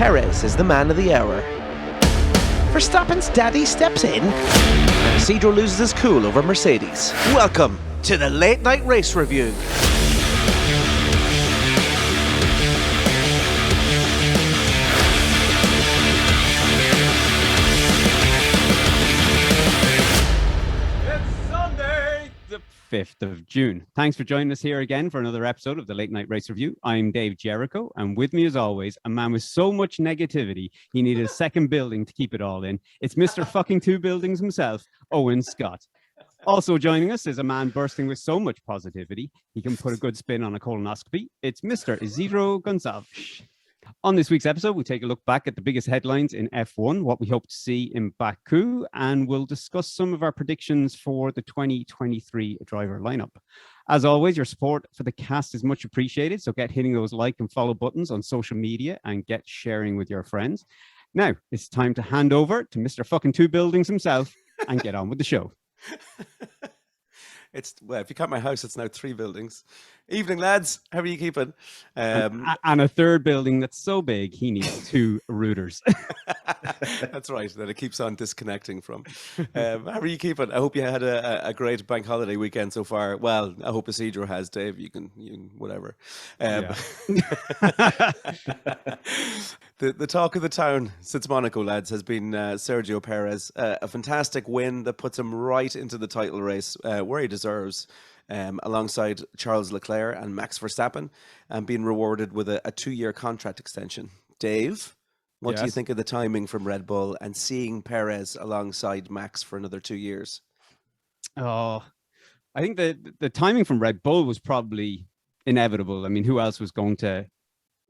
Perez is the man of the hour. Verstappen's daddy steps in, and Isidro loses his cool over Mercedes. Welcome to the Late Night Race Review. It's Sunday, the 5th of June. Thanks for joining us here again for another episode of the Late Night Race Review. I'm Dave Jericho, and with me as always, a man with so much negativity, he needed a second building to keep it all in. It's Mr. fucking two buildings himself, Owen Scott. Also joining us is a man bursting with so much positivity, he can put a good spin on a colonoscopy. It's Mr. Isidro Gonçalves. On this week's episode, we'll take a look back at the biggest headlines in F1, what we hope to see in Baku, and we'll discuss some of our predictions for the 2023 driver lineup. As always, your support for the cast is much appreciated, so get hitting those like and follow buttons on social media and get sharing with your friends. Now, it's time to hand over to Mr. fucking two buildings himself and get on with the show. Well, if you count my house, it's now 3 buildings. Evening, lads. How are you keeping? And a third building that's so big, he needs 2 routers. That's right, that it keeps on disconnecting from. How are you keeping? I hope you had a great bank holiday weekend so far. Well, I hope Isidro has, Dave. You can whatever. Yeah. The talk of the town since Monaco, lads, has been Sergio Perez. A fantastic win that puts him right into the title race where he deserves, alongside Charles Leclerc and Max Verstappen, and being rewarded with a 2-year contract extension. Dave, what do you think of the timing from Red Bull and seeing Perez alongside Max for another 2 years? Oh, I think the timing from Red Bull was probably inevitable. I mean, who else was going to,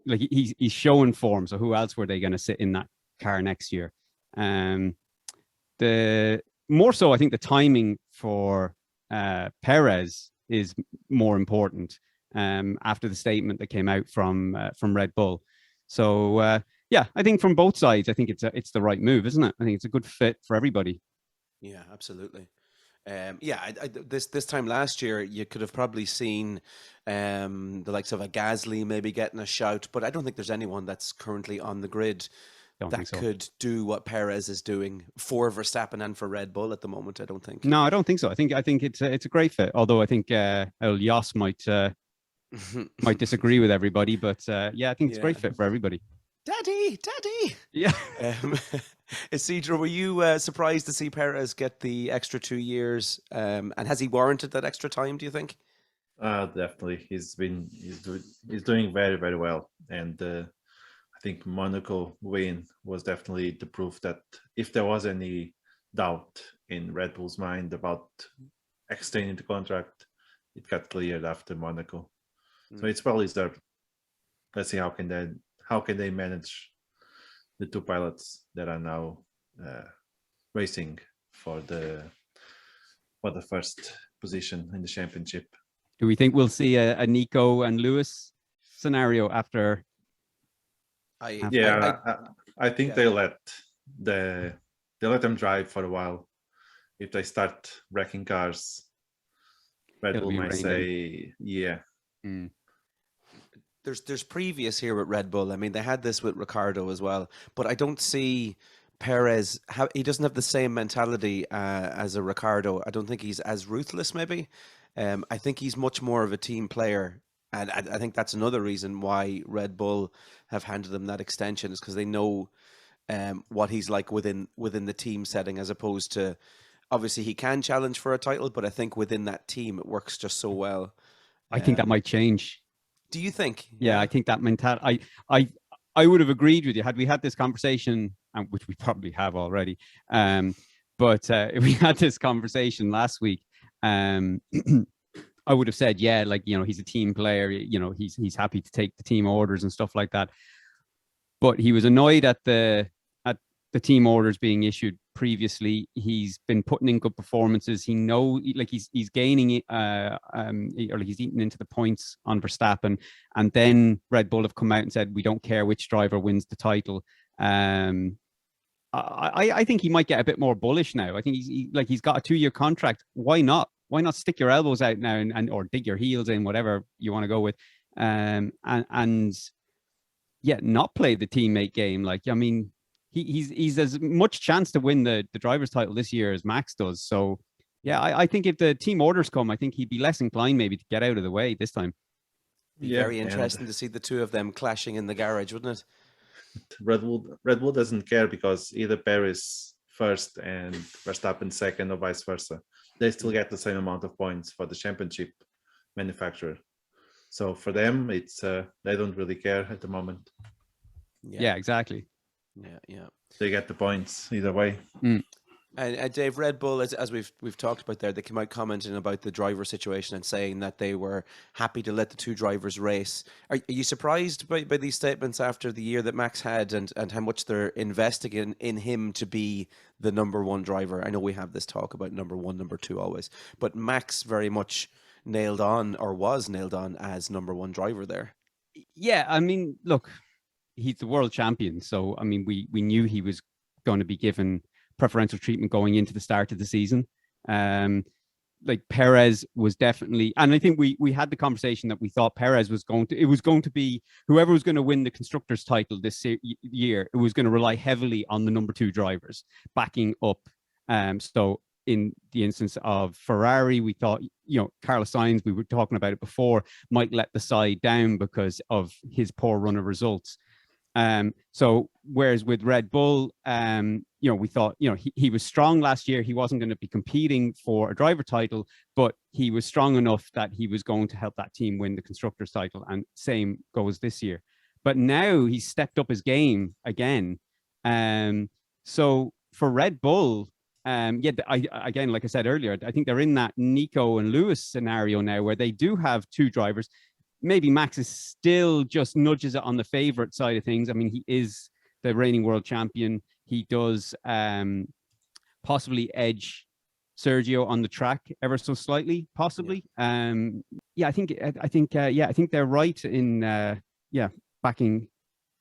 like, he's showing form, so who else were they going to sit in that car next year? The more so, I think the timing for Perez is more important after the statement that came out from Red Bull. So yeah, I think from both sides, I think it's the right move, isn't it? I think it's a good fit for everybody. Yeah, absolutely. This time last year, you could have probably seen the likes of a Gasly maybe getting a shout, but I don't think there's anyone that's currently on the grid that could do what Perez is doing for Verstappen and for Red Bull at the moment. I don't think. No, I don't think so. I think it's a great fit. Although I think Jos might disagree with everybody, but yeah, I think it's a great fit for everybody. Daddy. Yeah. Isidro, were you surprised to see Perez get the extra 2 years? And has he warranted that extra time, do you think? Definitely. He's doing very, very well. And I think Monaco win was definitely the proof that if there was any doubt in Red Bull's mind about extending the contract, it got cleared after Monaco. So it's probably deserved. Let's see how can they manage the 2 pilots that are now racing for the first position in the championship. Do we think we'll see a Nico and Lewis scenario after? I think they let them drive for a while. If they start wrecking cars, Red Bull might say, yeah. There's previous here with Red Bull. I mean, they had this with Ricardo as well, but I don't see Perez. He doesn't have the same mentality as a Ricardo. I don't think he's as ruthless. Maybe I think he's much more of a team player, and I think that's another reason why Red Bull have handed him that extension, is because they know what he's like within the team setting, as opposed to, obviously he can challenge for a title, but I think within that team it works just so well. I think that might change. Do you think? Yeah, I think that mentality. I would have agreed with you had we had this conversation, which we probably have already. But if we had this conversation last week, I would have said, yeah, like, he's a team player. He's happy to take the team orders and stuff like that. But he was annoyed at the team orders being issued previously. He's been putting in good performances. He he's gaining or he's eaten into the points on Verstappen, and then Red Bull have come out and said we don't care which driver wins the title. I think he might get a bit more bullish now. I think he's got a 2-year contract. Why not? Why not stick your elbows out now or dig your heels in, whatever you want to go with, and not play the teammate game. Like, I mean, he's as much chance to win the driver's title this year as Max does. So yeah, I think if the team orders come, I think he'd be less inclined maybe to get out of the way this time. Be very interesting to see the two of them clashing in the garage, wouldn't it? Red Bull doesn't care because either Paris first and Verstappen second or vice versa. They still get the same amount of points for the championship manufacturer. So for them, it's they don't really care at the moment. Yeah, exactly. Yeah. They get the points either way. And Dave, Red Bull, as we've talked about there, they came out commenting about the driver situation and saying that they were happy to let the two drivers race. Are you surprised by these statements after the year that Max had and how much they're investing in him to be the number one driver? I know we have this talk about number one, number two always, but Max very much was nailed on as number one driver there. Yeah, I mean, look, he's the world champion. So, I mean, we knew he was going to be given preferential treatment going into the start of the season. Like Perez was definitely, and I think we had the conversation that we thought Perez was going to be whoever was going to win the constructors title this year. It was going to rely heavily on the number two drivers backing up. So in the instance of Ferrari, we thought, Carlos Sainz, we were talking about it before, might let the side down because of his poor run of results. So whereas with Red Bull, we thought, he was strong last year. He wasn't going to be competing for a driver title, but he was strong enough that he was going to help that team win the constructors title. And same goes this year. But now he's stepped up his game again. So for Red Bull, again, like I said earlier, I think they're in that Nico and Lewis scenario now where they do have two drivers. Maybe Max is still just nudges it on the favorite side of things. I mean, he is the reigning world champion. He does possibly edge Sergio on the track ever so slightly, possibly. I think they're right in backing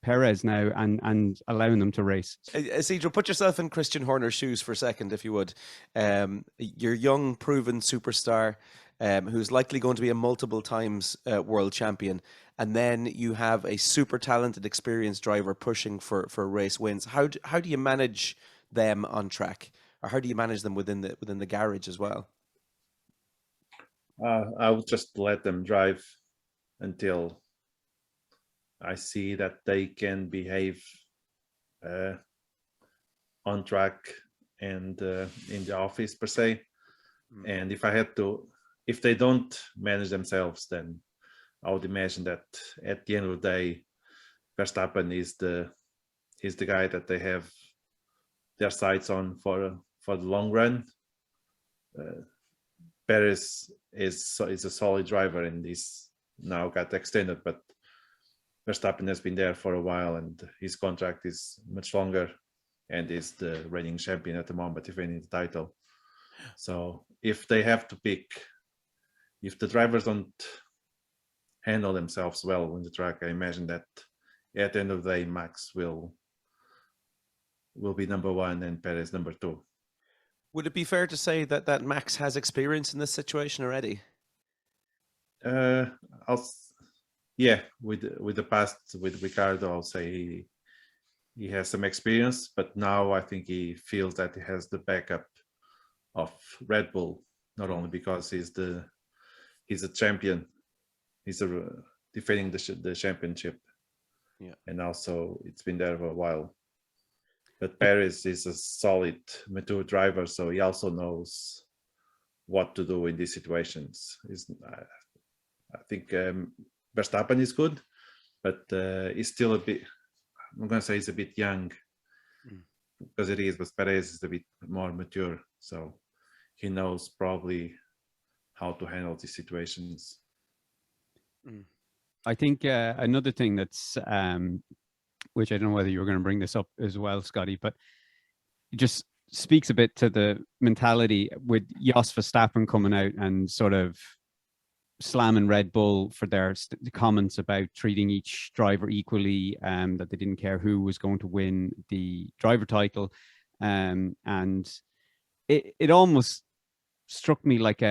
Perez now and allowing them to race. Isidro, put yourself in Christian Horner's shoes for a second, if you would. You're young, proven superstar. Who's likely going to be a multiple times world champion. And then you have a super talented, experienced driver pushing for race wins. How do you manage them on track? Or how do you manage them within the garage as well? I would just let them drive until I see that they can behave on track and in the office per se. And if they don't manage themselves, then I would imagine that at the end of the day, Verstappen is the guy that they have their sights on for the long run. Perez is a solid driver and he's now got extended, but Verstappen has been there for a while and his contract is much longer and is the reigning champion at the moment, defending the title. So if they have to pick, if the drivers don't handle themselves well on the track, I imagine that at the end of the day, Max will be number one and Perez number two. Would it be fair to say that Max has experience in this situation already? With the past with Ricardo, I'll say he has some experience, but now I think he feels that he has the backup of Red Bull, not only because he's a champion, he's defending the championship, and also it's been there for a while. But Perez is a solid, mature driver, so he also knows what to do in these situations. I think Verstappen is good, but he's still a bit, I'm going to say he's a bit young, because it is, but Perez is a bit more mature, so he knows probably how to handle these situations. I think another thing that's, which I don't know whether you were going to bring this up as well, Scotty, but it just speaks a bit to the mentality with Jos Verstappen coming out and sort of slamming Red Bull for their comments about treating each driver equally, that they didn't care who was going to win the driver title. And it almost struck me like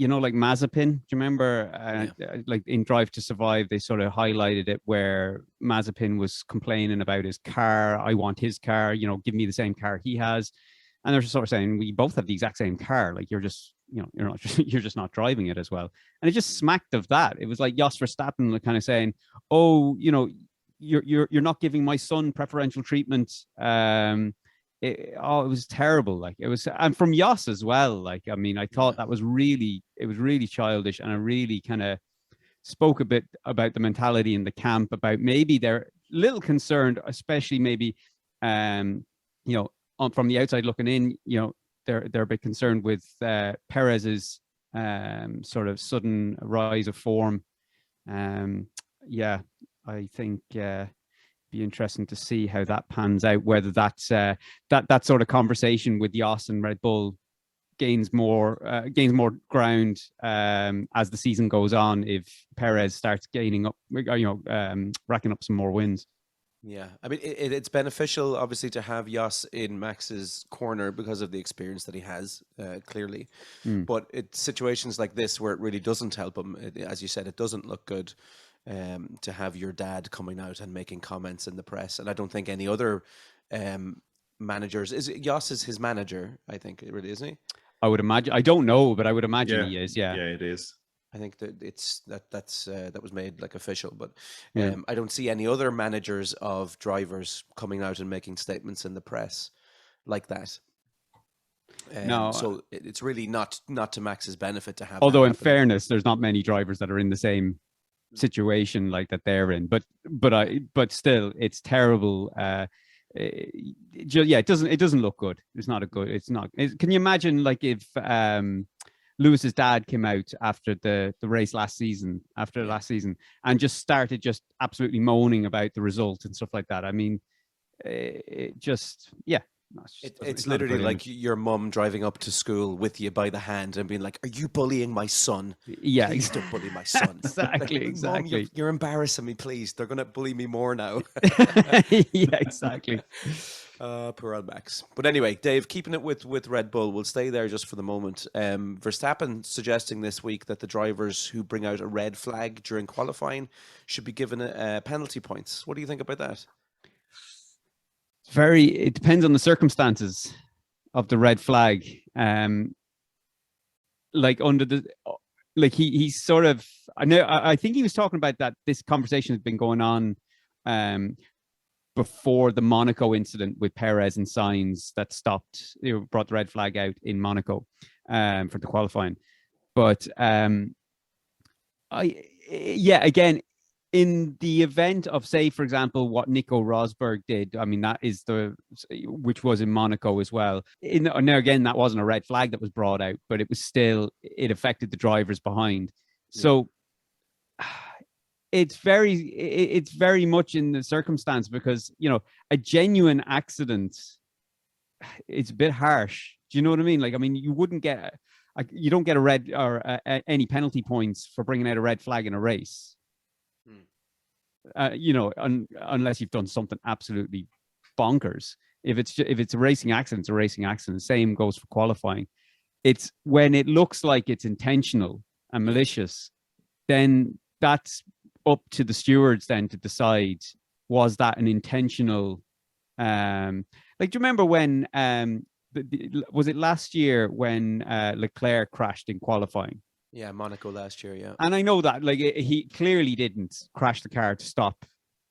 you know, like Mazepin. Do you remember, like in Drive to Survive, they sort of highlighted it where Mazepin was complaining about his car. I want his car. You know, give me the same car he has. And they're sort of saying, we both have the exact same car. Like you're just, you know, you're just not driving it as well. And it just smacked of that. It was like Jos Verstappen kind of saying, oh, you know, you're not giving my son preferential treatment. It was terrible. Like it was, and from Jos as well. Like, I mean, I thought that was really childish, and I really kind of spoke a bit about the mentality in the camp, about maybe they're a little concerned, especially maybe, you know, from the outside looking in, you know, they're a bit concerned with Perez's sort of sudden rise of form. I think be interesting to see how that pans out, whether that's that sort of conversation with Jos and Red Bull gains more ground as the season goes on, if Perez starts gaining up, you know, racking up some more wins. Yeah, I mean, it's beneficial, obviously, to have Jos in Max's corner because of the experience that he has, clearly. But it's situations like this where it really doesn't help him. As you said, it doesn't look good to have your dad coming out and making comments in the press. And I don't think any other managers... Jos is his manager, I think, really, isn't he? I would imagine. I don't know, but I would imagine he is, yeah. Yeah, it is. I think that that was made like official, but I don't see any other managers of drivers coming out and making statements in the press like that. No, so it's really not to Max's benefit to have. Although, in fairness, there's not many drivers that are in the same situation like that they're in. But still, it's terrible. It doesn't look good. It's not a good. It's not. Can you imagine, like, if Lewis's dad came out after the race last season, and just started just absolutely moaning about the result and stuff like that? I mean, it's literally like your mum driving up to school with you by the hand and being like, "Are you bullying my son? Yeah, please don't bully my son." Exactly. Mom, you're embarrassing me. Please, they're gonna bully me more now. Yeah, exactly. Poor old Max. But anyway, Dave, keeping it with Red Bull, we'll stay there just for the moment. Verstappen suggesting this week that the drivers who bring out a red flag during qualifying should be given penalty points. What do you think about that? It depends on the circumstances of the red flag. Like he's sort of, I think he was talking about that. This conversation has been going on before the Monaco incident with Perez and Sainz that brought the red flag out in Monaco for the qualifying. But again, in the event of, say, for example, what Nico Rosberg did, I mean, that is which was in Monaco as well. Now, again, that wasn't a red flag that was brought out, but it affected the drivers behind. Yeah. So it's very much in the circumstance, because, you know, a genuine accident, it's a bit harsh. Do you know what I mean? Like, I mean, you don't get a red or any penalty points for bringing out a red flag in a race. You know, unless you've done something absolutely bonkers. If it's a racing accident, it's a racing accident. Same goes for qualifying. It's when it looks like it's intentional and malicious, then that's up to the stewards then to decide, was that an intentional? Like, do you remember when was it last year when Leclerc crashed in qualifying? Yeah, Monaco last year, yeah. And I know that, like, he clearly didn't crash the car to stop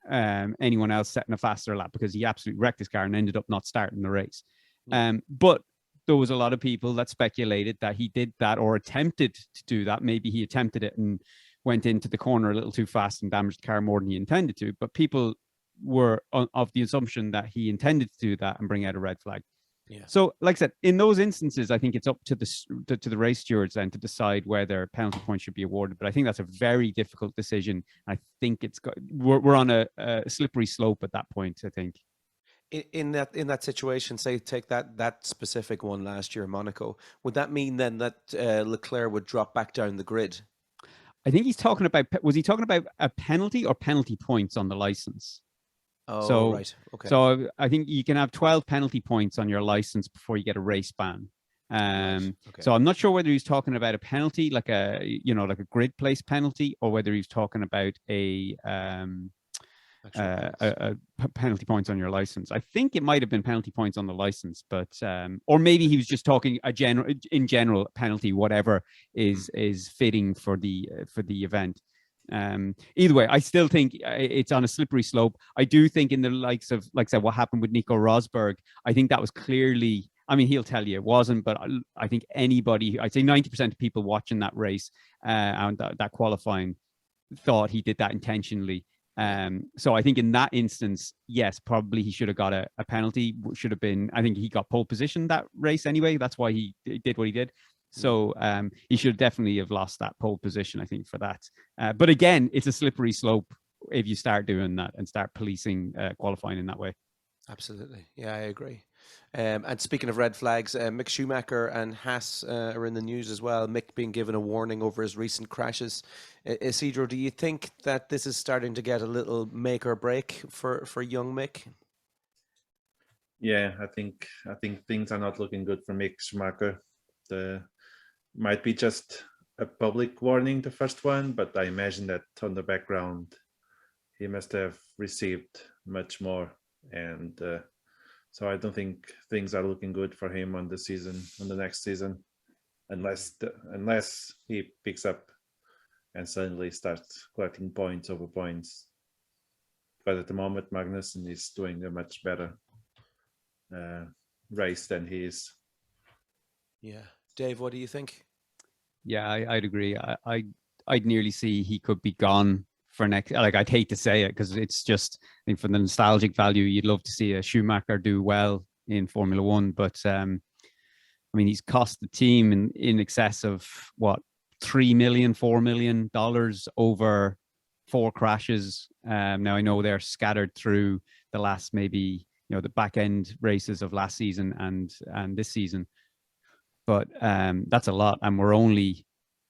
anyone else setting a faster lap, because he absolutely wrecked his car and ended up not starting the race. But there was a lot of people that speculated that he did that or attempted to do that. Maybe he attempted it and went into the corner a little too fast and damaged the car more than he intended to. But people were of the assumption that he intended to do that and bring out a red flag. Yeah. So, like I said, in those instances, I think it's up to the race stewards then to decide whether penalty points should be awarded. But I think that's a very difficult decision. I think we're on a slippery slope at that point, I think. In that situation, say, take that specific one last year in Monaco, would that mean then that Leclerc would drop back down the grid? I think was he talking about a penalty or penalty points on the license? Oh, right. Okay. So I think you can have 12 penalty points on your license before you get a race ban. Okay. So I'm not sure whether he's talking about a penalty, like a grid place penalty, or whether he's talking about penalty points on your license. I think it might have been penalty points on the license, but or maybe he was just talking in general penalty, whatever is fitting for the event. Either way, I still think it's on a slippery slope. I do think in the likes of, like I said, what happened with Nico Rosberg, I think that was clearly, I mean, he'll tell you it wasn't, but I think anybody, I'd say 90% of people watching that race and that qualifying thought he did that intentionally. So I think in that instance, yes, probably he should have got a penalty. Should have been, I think he got pole position that race anyway. That's why he did what he did. So he should definitely have lost that pole position, I think, for that. But again, it's a slippery slope if you start doing that and start policing qualifying in that way. Absolutely. Yeah, I agree. And speaking of red flags, Mick Schumacher and Haas are in the news as well. Mick being given a warning over his recent crashes. Isidro, do you think that this is starting to get a little make or break for young Mick? Yeah, I think things are not looking good for Mick Schumacher. Might be just a public warning, the first one, but I imagine that on the background he must have received much more, and so I don't think things are looking good for him on the next season, unless he picks up and suddenly starts collecting points over points. Because at the moment, Magnussen is doing a much better race than he is. Yeah. Dave, what do you think? Yeah, I'd agree. I'd nearly see he could be gone for next. Like, I'd hate to say it because it's just, I think for the nostalgic value, you'd love to see a Schumacher do well in Formula One. But I mean, he's cost the team in excess of what, $3 million, $4 million over 4 crashes. Now I know they're scattered through the last, maybe, the back end races of last season and this season. But that's a lot, and we're only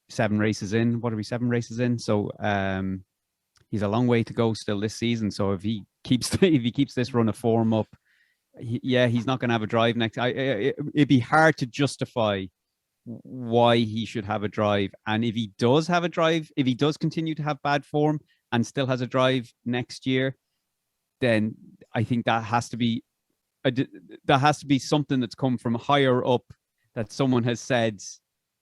7 races in. What are we, 7 races in? So he's a long way to go still this season. So if he keeps this run of form up, he's not going to have a drive next. It'd be hard to justify why he should have a drive. And if he does have a drive, if he does continue to have bad form and still has a drive next year, then I think that has to be something that's come from higher up, that someone has said,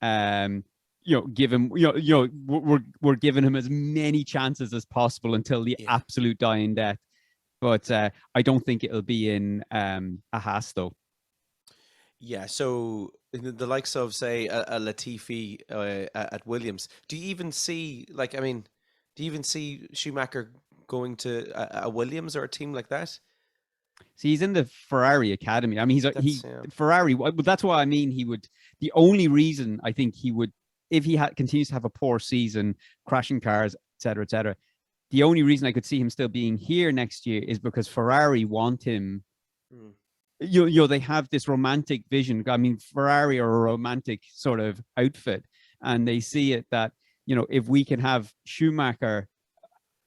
give him, we're giving him as many chances as possible until the absolute dying death. But I don't think it'll be in a Haas though. Yeah, so the likes of, say, a Latifi at Williams, do you even see Schumacher going to a Williams or a team like that? See, he's in the Ferrari Academy. I mean, Ferrari. But that's why I mean he would. The only reason I think he would, if he continues to have a poor season, crashing cars, etc., the only reason I could see him still being here next year is because Ferrari want him. They have this romantic vision. I mean, Ferrari are a romantic sort of outfit, and they see it that, if we can have Schumacher,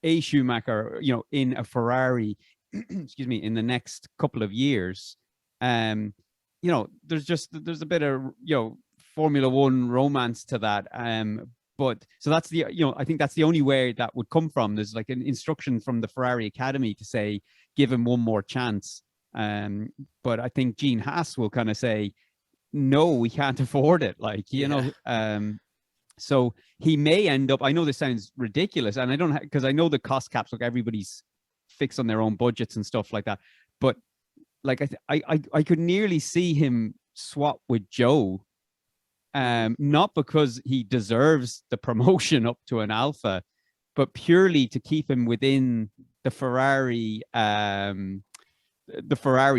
in a Ferrari, excuse me, in the next couple of years, there's a bit of, Formula One romance to that. But so that's I think that's the only way that would come from. There's like an instruction from the Ferrari Academy to say, give him one more chance. But I think Gene Haas will kind of say, no, we can't afford it. So he may end up, I know this sounds ridiculous, and I don't, because I know the cost caps, like everybody's fixed on their own budgets and stuff like that. But like, I could nearly see him swap with Joe, not because he deserves the promotion up to an Alpha, but purely to keep him within the Ferrari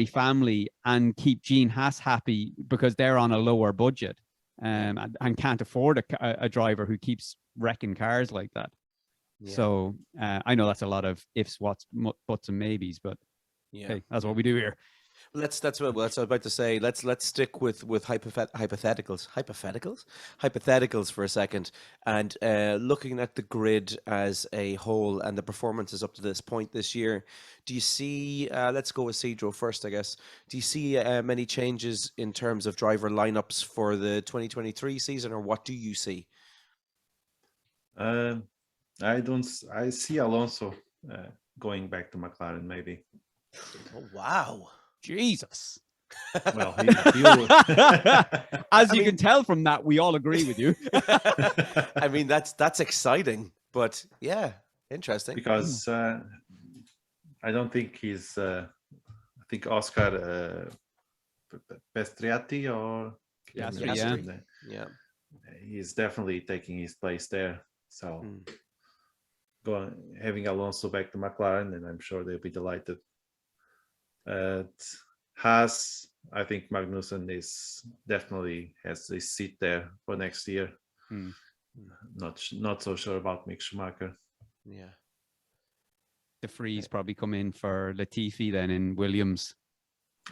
family and keep Gene Haas happy, because they're on a lower budget and can't afford a driver who keeps wrecking cars like that. Yeah. So I know that's a lot of ifs, whats, buts, and maybes, but hey, that's what we do here. That's what I was about to say. Let's stick with hypotheticals for a second, and looking at the grid as a whole and the performances up to this point this year. Do you see? Let's go with Isidro first, I guess. Do you see many changes in terms of driver lineups for the 2023 season, or what do you see? I don't. I see Alonso going back to McLaren, maybe. Oh wow! Jesus. Well, he'll As you can tell from that, we all agree with you. I mean, that's exciting, but yeah, interesting. because I don't think he's. I think Oscar Pestriati or Piastri, Yeah. he's definitely taking his place there. So having Alonso back to McLaren, and I'm sure they'll be delighted. Haas, I think Magnussen is definitely has a seat there for next year. Not so sure about Mick Schumacher. Yeah. De Vries probably come in for Latifi then in Williams.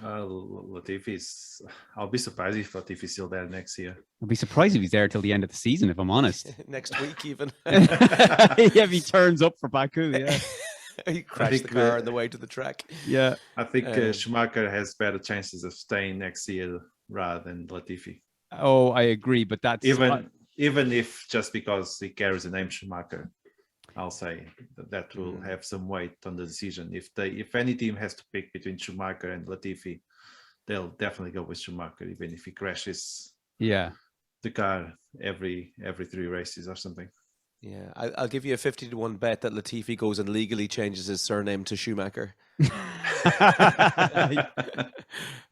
Latifi's. I'll be surprised if Latifi's still there next year. I'll be surprised if he's there till the end of the season, if I'm honest. Next week, even. Yeah, if he turns up for Baku, yeah. He crashed the car on the way to the track. Yeah. I think Schumacher has better chances of staying next year rather than Latifi. Oh, I agree, but that's even if just because he carries the name Schumacher, I'll say that will have some weight on the decision. If any team has to pick between Schumacher and Latifi, they'll definitely go with Schumacher, even if he crashes the car every 3 races or something. Yeah, I'll give you a 50-1 bet that Latifi goes and legally changes his surname to Schumacher.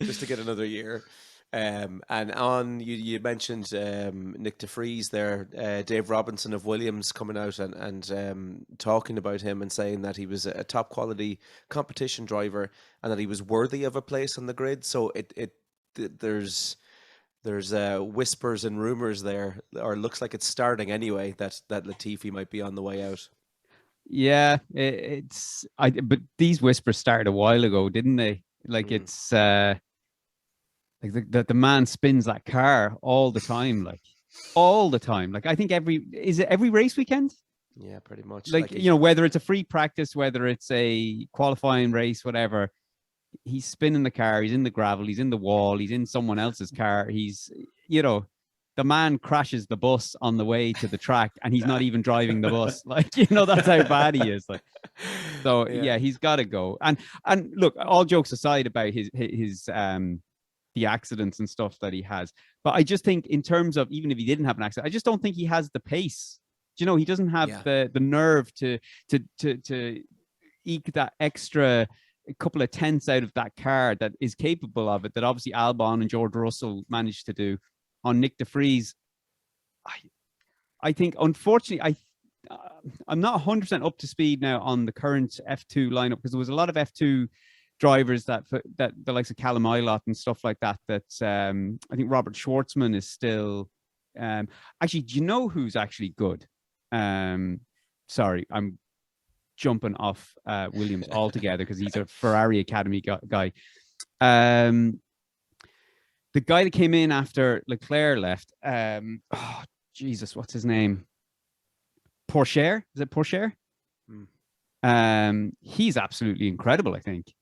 Just to get another year. And on you mentioned Nick de Vries there, Dave Robinson of Williams coming out and talking about him and saying that he was a top quality competition driver and that he was worthy of a place on the grid. So there's whispers and rumors there, or looks like it's starting anyway, that Latifi might be on the way out. Yeah, but these whispers started a while ago, didn't they? Like it's like the man spins that car all the time, like all the time. Like I think is it every race weekend? Yeah, pretty much. Like you know, whether it's a free practice, whether it's a qualifying race, whatever. He's spinning the car, he's in the gravel, he's in the wall, he's in someone else's car. He's, you know, the man crashes the bus on the way to the track and he's not even driving the bus. Like, you know, that's how bad he is. Like, so yeah, he's got to go. And look, all jokes aside about his the accidents and stuff that he has, but I just think in terms of, even if he didn't have an accident, I just don't think he has the pace. Do you know, he doesn't have the nerve to eke that extra a couple of tenths out of that car that is capable of it, that obviously Albon and George Russell managed to do. On Nick de Vries, I think, unfortunately, I'm not 100% up to speed now on the current F2 lineup, because there was a lot of F2 drivers that the likes of Callum Ilott and stuff like that, I think Robert Schwartzman is still, actually, do you know who's actually good? Sorry, I'm jumping off Williams altogether because he's a Ferrari Academy guy. The guy that came in after Leclerc left, oh Jesus, what's his name? Pourchaire? Is it Pourchaire? He's absolutely incredible, I think.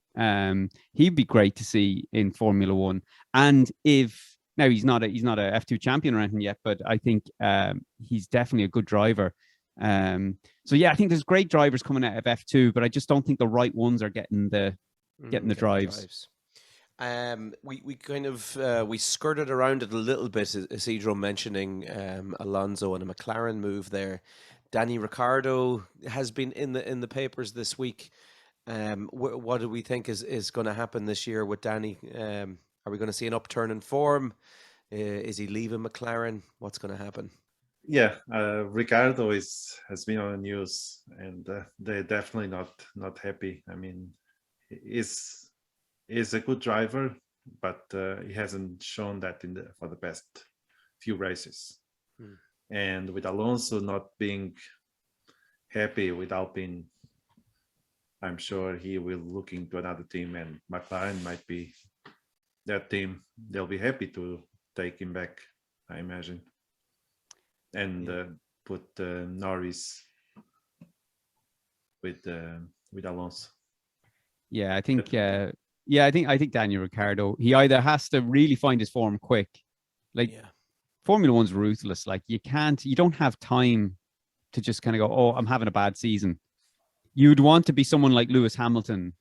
He'd be great to see in Formula One. And if now he's not a F2 champion or anything yet, but I think he's definitely a good driver. So yeah, I think there's great drivers coming out of F2, but I just don't think the right ones are getting the drives. We kind of we skirted around it a little bit, Isidro mentioning Alonso and a McLaren move there. Danny Ricciardo has been in the papers this week. What do we think is going to happen this year with Danny? Are we going to see an upturn in form? Is he leaving McLaren? What's going to happen? Yeah, Ricciardo has been on the news, and they're definitely not happy. I mean, he's a good driver, but he hasn't shown that for the past few races. And with Alonso not being happy with Alpine, I'm sure he will look into another team, and McLaren might be that team. They'll be happy to take him back, I imagine, and put Norris with Alonso. Yeah, I think. I think Daniel Ricciardo. He either has to really find his form quick, like Formula One's ruthless. Like you don't have time to just kind of go, oh, I'm having a bad season. You'd want to be someone like Lewis Hamilton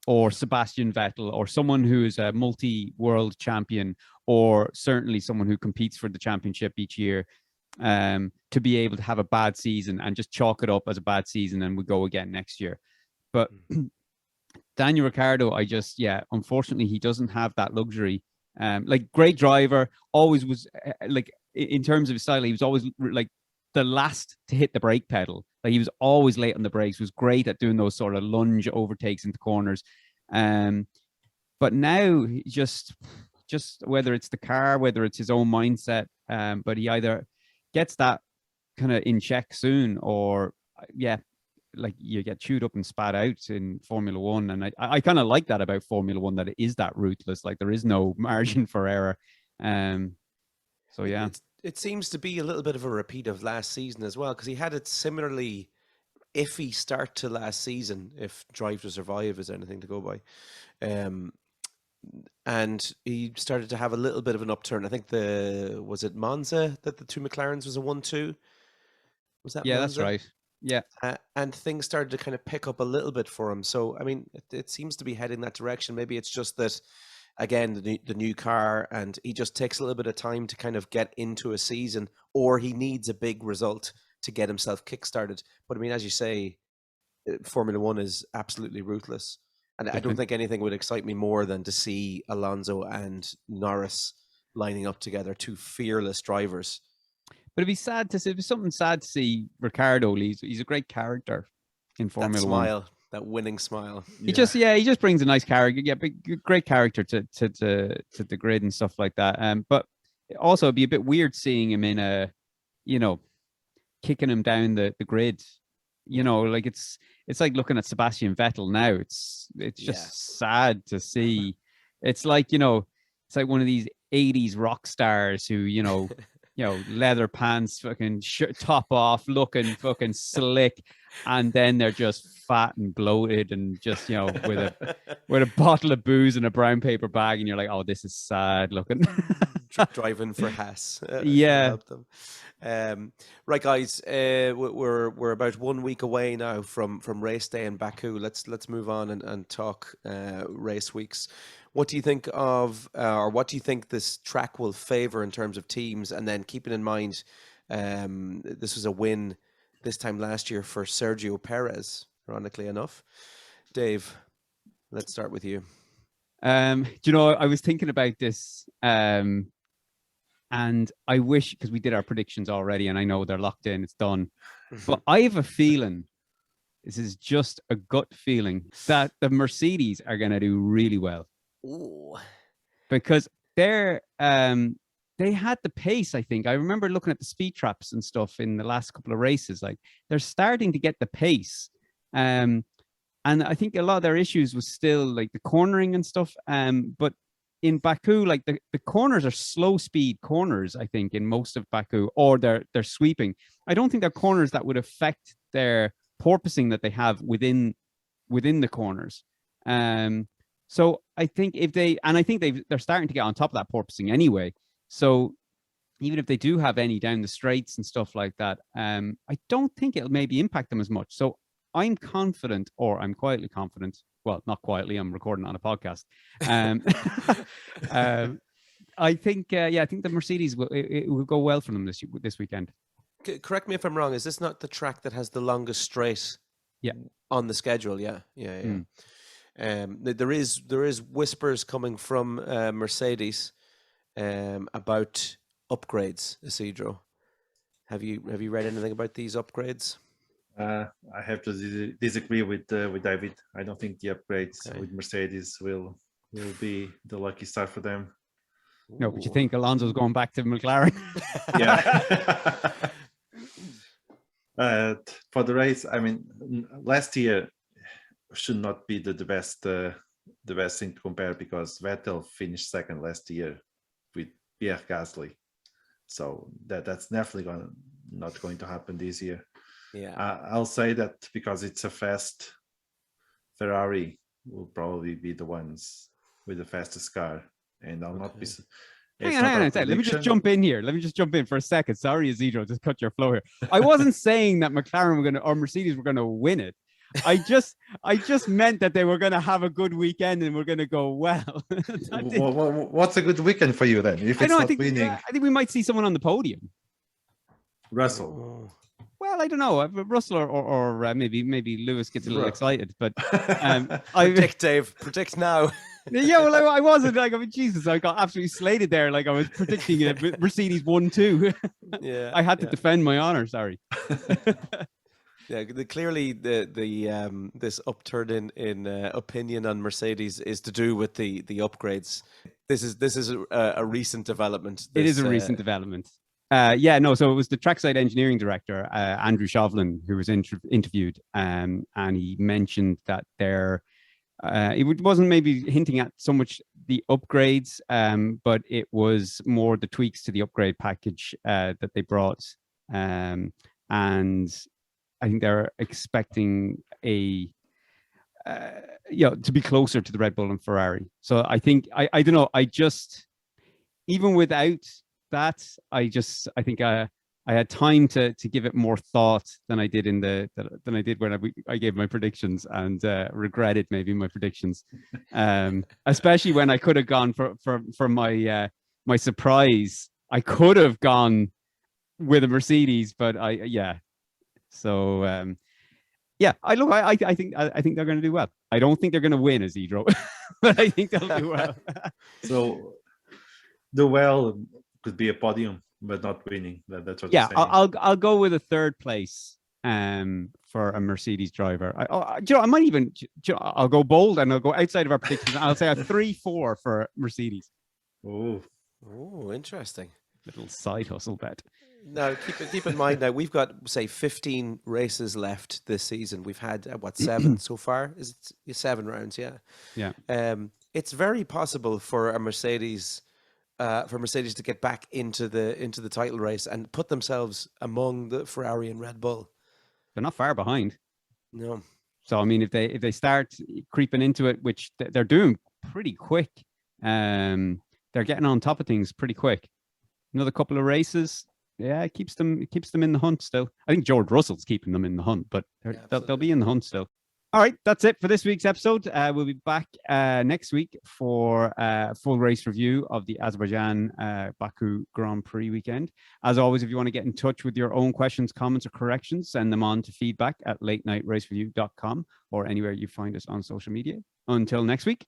or Sebastian Vettel or someone who is a multi-world champion, or certainly someone who competes for the championship each year, to be able to have a bad season and just chalk it up as a bad season and we go again next year. But Daniel Ricciardo, unfortunately, he doesn't have that luxury. Like great driver, always was like in terms of his style, he was always like the last to hit the brake pedal. Like he was always late on the brakes, was great at doing those sort of lunge overtakes into corners. But now he just whether it's the car, whether it's his own mindset, but he either gets that kind of in check soon, or like you get chewed up and spat out in Formula One. And I kind of like that about Formula One, that it is that ruthless. Like there is no margin for error. So yeah. It seems to be a little bit of a repeat of last season as well, because he had it similarly iffy start to last season, if Drive to Survive is anything to go by. And he started to have a little bit of an upturn. I think was it Monza that the two McLarens was a 1-2? Was that Monza? That's right. Yeah. And things started to kind of pick up a little bit for him. So, I mean, it seems to be heading that direction. Maybe it's just that, again, the new car, and he just takes a little bit of time to kind of get into a season, or he needs a big result to get himself kickstarted. But I mean, as you say, Formula One is absolutely ruthless. And I don't think anything would excite me more than to see Alonso and Norris lining up together, two fearless drivers. But it'd be sad to see. It'd be something sad to see Ricciardo. He's a great character in Formula One. That smile, that winning smile. He just brings a nice character. Yeah, great character to the grid and stuff like that. But also it'd be a bit weird seeing him in a, kicking him down the grid. Like it's like looking at Sebastian Vettel now. It's just sad to see. It's like it's like one of these 80s rock stars who leather pants, fucking top off, looking fucking slick, and then they're just fat and bloated and just with a bottle of booze and a brown paper bag, and you're like, oh, this is sad looking. Driving for Haas. Right, guys, we're about 1 week away now from race day in Baku. Let's move on and talk race weeks. What do you think of, or what do you think this track will favor in terms of teams? And then keeping in mind, this was a win this time last year for Sergio Perez, ironically enough. Dave, let's start with you. I was thinking about this, and I wish, because we did our predictions already, and I know they're locked in, it's done. But I have a feeling, this is just a gut feeling, that the Mercedes are going to do really well. Ooh. Because they had the pace, I think. I remember looking at the speed traps and stuff in the last couple of races. Like, they're starting to get the pace. And I think a lot of their issues was still like the cornering and stuff. But in Baku, like the corners are slow speed corners, I think, in most of Baku, or they're sweeping. I don't think they're corners that would affect their porpoising that they have within the corners. So I think they're starting to get on top of that porpoising anyway. So even if they do have any down the straights and stuff like that, I don't think it'll maybe impact them as much. So I'm confident, or I'm quietly confident. Well, not quietly, I'm recording on a podcast. I think the Mercedes will go well for them this weekend. Correct me if I'm wrong. Is this not the track that has the longest straight? Yeah. On the schedule, yeah. There is whispers coming from Mercedes about upgrades. Isidro, have you read anything about these upgrades? I have to disagree with David. I don't think the upgrades with Mercedes will be the lucky start for them. No, but you think Alonso's going back to McLaren? Yeah. For the race, I mean, last year should not be the best thing to compare, because Vettel finished second last year with Pierre Gasly, so that's definitely not going to happen this year. Yeah. I'll say that because it's a fast Ferrari will probably be the ones with the fastest car, and I'll not be. Hang on a second. Let me just jump in here. Let me just jump in for a second. Sorry, Isidro, just cut your flow here. I wasn't saying that McLaren or Mercedes were going to win it. I just meant that they were going to have a good weekend and we're going to go well. What's a good weekend for you then? If it's not winning, I think we might see someone on the podium. Russell. Well, I don't know. Russell or maybe Lewis gets a little excited, but Predict, Dave. Predict now. Yeah, well, I wasn't. I mean, Jesus, I got absolutely slated there. I was predicting Mercedes 1-2. Yeah, I had to defend my honor. Sorry. Yeah, clearly the this upturn in opinion on Mercedes is to do with the upgrades. This is a recent development. It is a recent development. So it was the trackside engineering director, Andrew Shovlin, who was interviewed, and he mentioned that it wasn't maybe hinting at so much the upgrades, but it was more the tweaks to the upgrade package that they brought, and I think they're expecting to be closer to the Red Bull and Ferrari. So I think I don't know. Even without that, I think I had time to give it more thought than I did than I did when I gave my predictions, and regretted maybe my predictions, especially when I could have gone for my surprise. I could have gone with a Mercedes, but So I think they're going to do well. I don't think they're going to win, Isidro, but I think they'll do well. So the well could be a podium, but not winning. That's what. Yeah, I'll go with a third place for a Mercedes driver. I might even. I'll go bold and I'll go outside of our predictions. I'll say a 3-4 for Mercedes. Oh, interesting. Little side hustle bet. Now, keep in mind now we've got, say, 15 races left this season. We've had 7 so far? Is it 7 rounds? Yeah. Yeah. It's very possible for a Mercedes to get back into the title race and put themselves among the Ferrari and Red Bull. They're not far behind. No. So I mean, if they start creeping into it, which they're doing pretty quick, they're getting on top of things pretty quick. Another couple of races. Yeah, it keeps them in the hunt still. I think George Russell's keeping them in the hunt, but they'll be in the hunt still. All right, that's it for this week's episode. We'll be back next week for a full race review of the Azerbaijan Baku Grand Prix weekend. As always, if you want to get in touch with your own questions, comments, or corrections, send them on to feedback@latenightracereview.com or anywhere you find us on social media. Until next week.